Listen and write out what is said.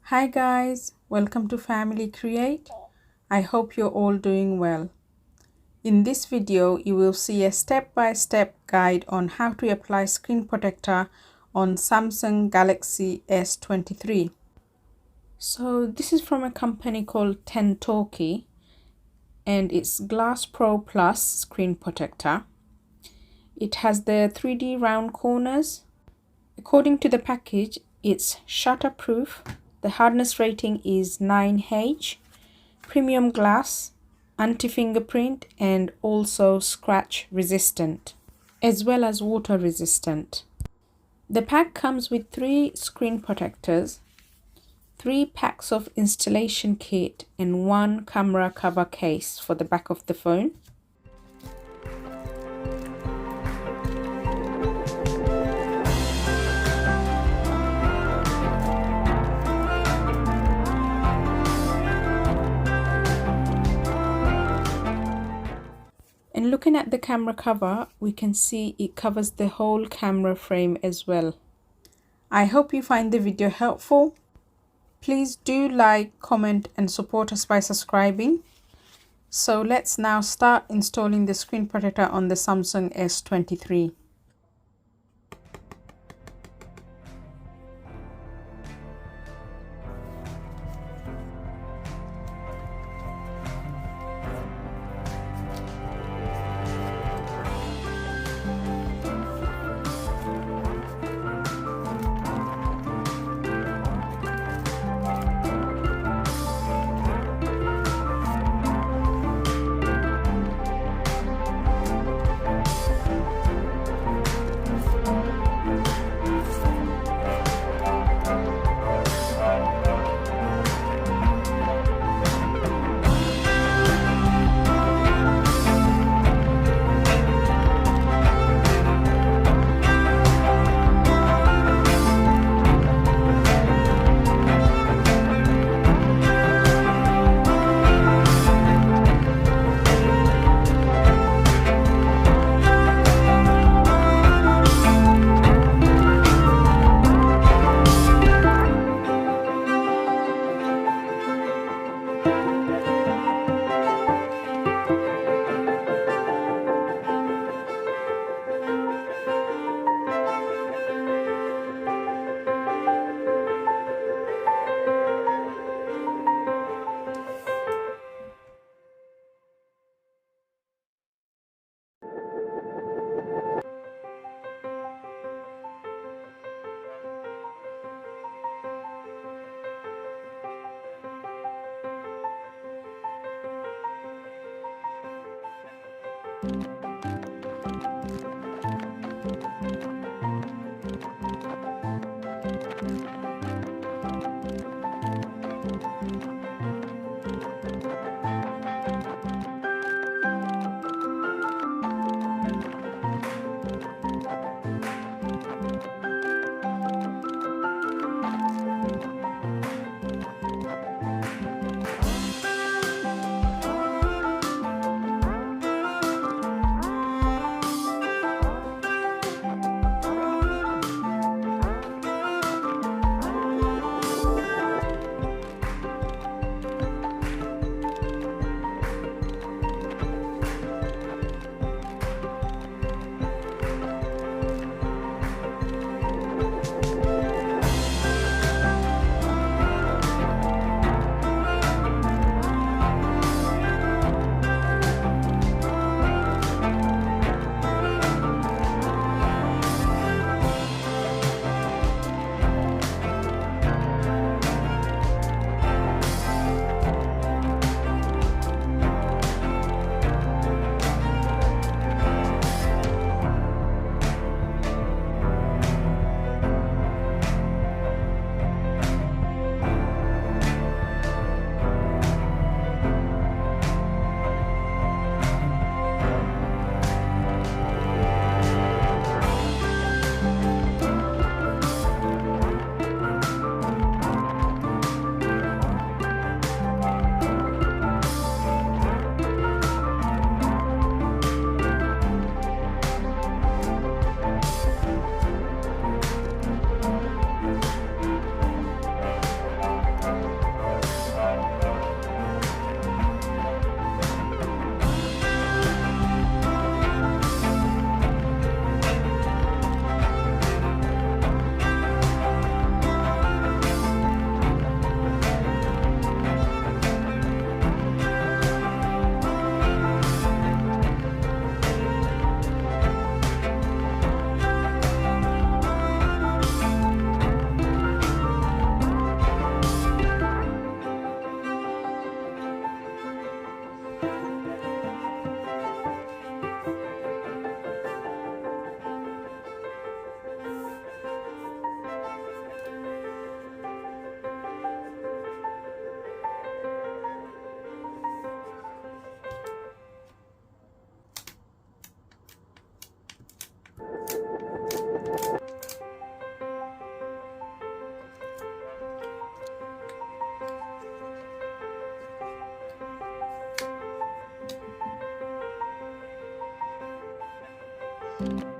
Hi guys, welcome to Family Create. I hope you're all doing well. In this video, you will see a step-by-step guide on how to apply screen protector on Samsung Galaxy S23. So this is from a company called Tentoki and it's Glass Pro Plus screen protector. It has the 3D round corners. According to the package, it's shatterproof. The hardness rating is 9H, premium glass, anti-fingerprint and also scratch resistant, as well as water resistant. The pack comes with 3 screen protectors, 3 packs of installation kit and 1 camera cover case for the back of the phone. And looking at the camera cover, we can see it covers the whole camera frame as well. I hope you find the video helpful. Please do like, comment and support us by subscribing. So let's now start installing the screen protector on the Samsung S23. you.